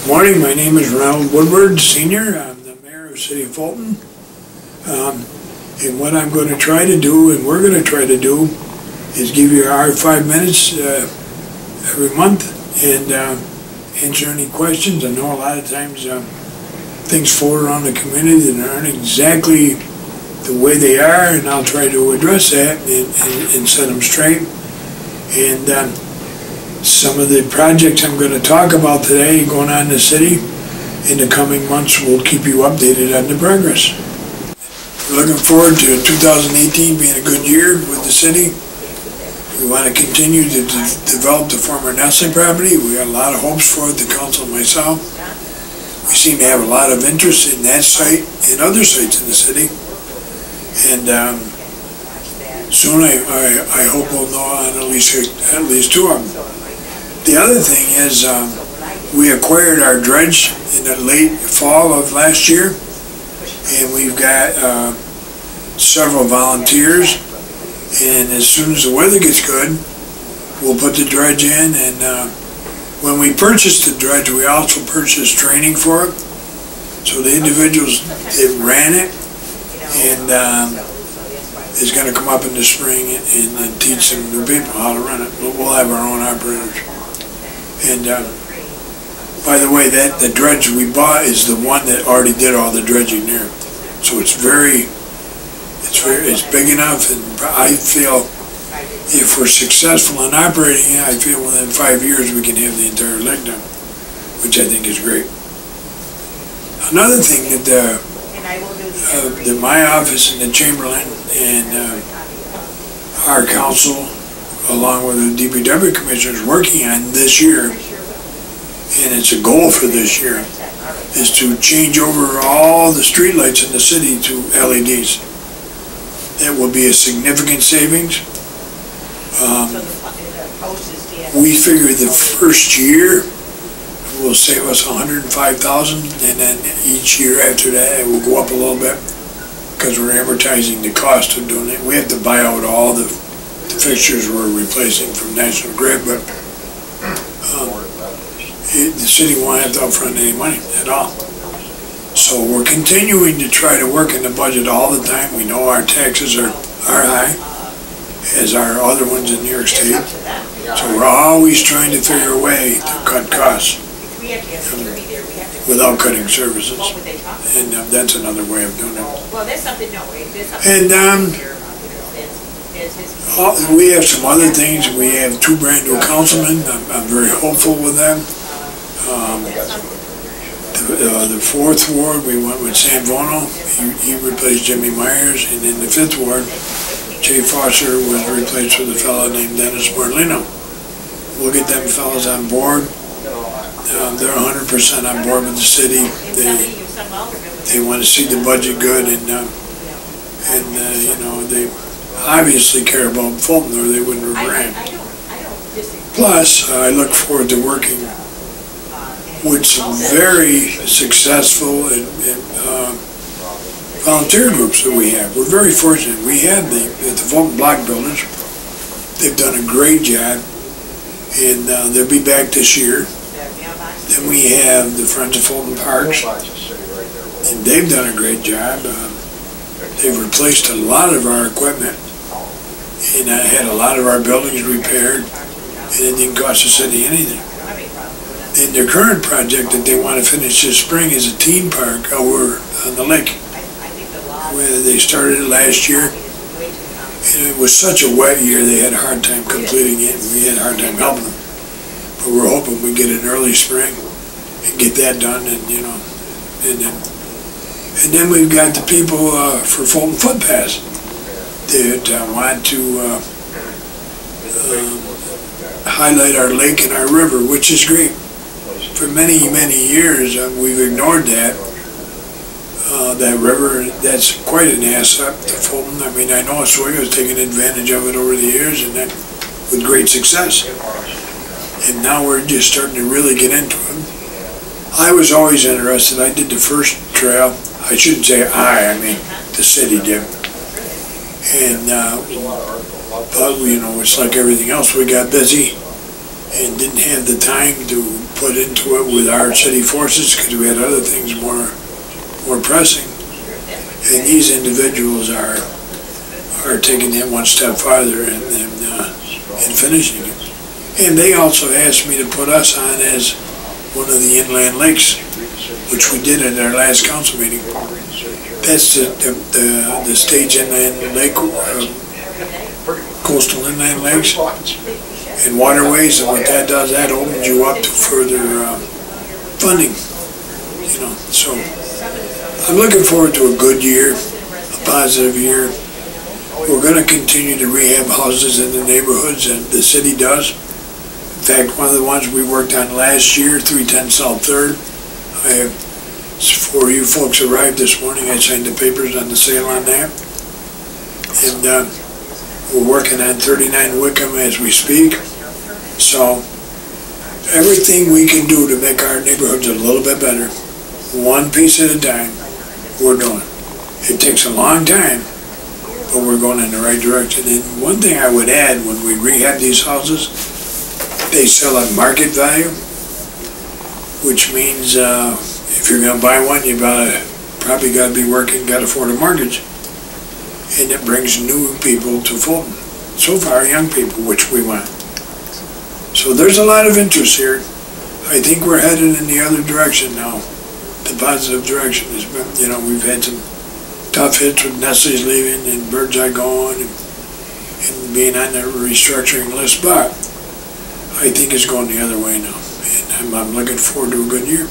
Morning, my name is Ronald Woodward Sr. I'm the mayor of the city of Fulton. And what I'm going to try to do, and we're going to try to do, is give you our 5 minutes every month and answer any questions. I know a lot of times things float around the community that aren't exactly the way they are, and I'll try to address that and set them straight. And some of the projects I'm going to talk about today going on in the city in the coming months will keep you updated on the progress. We're looking forward to 2018 being a good year with the city. We want to continue to develop the former Nestle property. We got a lot of hopes for it, the council and myself. We seem to have a lot of interest in that site and other sites in the city. And soon I hope we'll know on at least two of them. The other thing is we acquired our dredge in the late fall of last year, and we've got several volunteers, and as soon as the weather gets good, we'll put the dredge in. And when we purchased the dredge, we also purchased training for it. So the individuals that ran it and is going to come up in the spring and teach some new people how to run it. We'll have our own operators. And by the way, the dredge we bought is the one that already did all the dredging there. So it's big enough, and I feel if we're successful in operating it, I feel within 5 years we can have the entire lake done, which I think is great. Another thing that my office and the Chamberlain and our council, along with the DPW commissioners, working on this year, and it's a goal for this year, is to change over all the streetlights in the city to LEDs. That will be a significant savings. We figure the first year will save us $105,000, and then each year after that it will go up a little bit because we're amortizing the cost of doing it. We have to buy out all the fixtures we're replacing from National Grid, but the city won't have to upfront any money at all. So we're continuing to try to work in the budget all the time. We know our taxes are high, as are other ones in New York State. So we're always trying to figure a way to cut costs without cutting services. And that's another way of doing it. And we have some other things. We have 2 brand new councilmen. I'm very hopeful with them. The 4th ward, we went with Sam Vono. He replaced Jimmy Myers. And in the 5th ward, Jay Foster was replaced with a fellow named Dennis Borlino. We'll get them fellows on board. They're 100% on board with the city. They want to see the budget good, and you know, they obviously care about Fulton, or they wouldn't have ran. Plus, I look forward to working with some very successful and volunteer groups that we have. We're very fortunate. We have the Fulton Block Builders. They've done a great job, and they'll be back this year. Then we have the Friends of Fulton Parks, and they've done a great job. They've replaced a lot of our equipment, and had a lot of our buildings repaired, and it didn't cost the city anything. And their current project that they want to finish this spring is a teen park over on the lake, where they started it last year. And it was such a wet year, they had a hard time completing it, and we had a hard time helping them. But we're hoping we get an early spring and get that done, and you know, and then we've got the people for Fulton Footpaths that want to highlight our lake and our river, which is great. For many, many years, we've ignored that. That river, that's quite an asset to Fulton. I mean, I know Oswego's taken advantage of it over the years, and that with great success. And now we're just starting to really get into it. I was always interested. I did the first trail. I shouldn't say I mean the city did. And but you know, it's like everything else. We got busy, and didn't have the time to put into it with our city forces because we had other things more pressing. And these individuals are taking it one step farther and finishing it. And they also asked me to put us on as one of the inland lakes, which we did at our last council meeting. That's the stage inland lake, coastal inland lakes and waterways, and what that does, that opens you up to further funding. So I'm looking forward to a good year, a positive year. We're going to continue to rehab houses in the neighborhoods, and the city does. In fact, one of the ones we worked on last year, 310 South 3rd, before you folks arrived this morning, I signed the papers on the sale on that. And we're working on 39 Wickham as we speak. So everything we can do to make our neighborhoods a little bit better, one piece at a time, we're doing. It takes a long time, but we're going in the right direction. And one thing I would add, when we rehab these houses, they sell at market value, which means if you're going to buy one, you probably got to be working, got to afford a mortgage. And it brings new people to Fulton. So far, young people, which we want. So there's a lot of interest here. I think we're headed in the other direction now, the positive direction. Has been, we've had some tough hits with Nestle's leaving and Birdseye going and being on the restructuring list, but I think it's going the other way now. And I'm looking forward to a good year.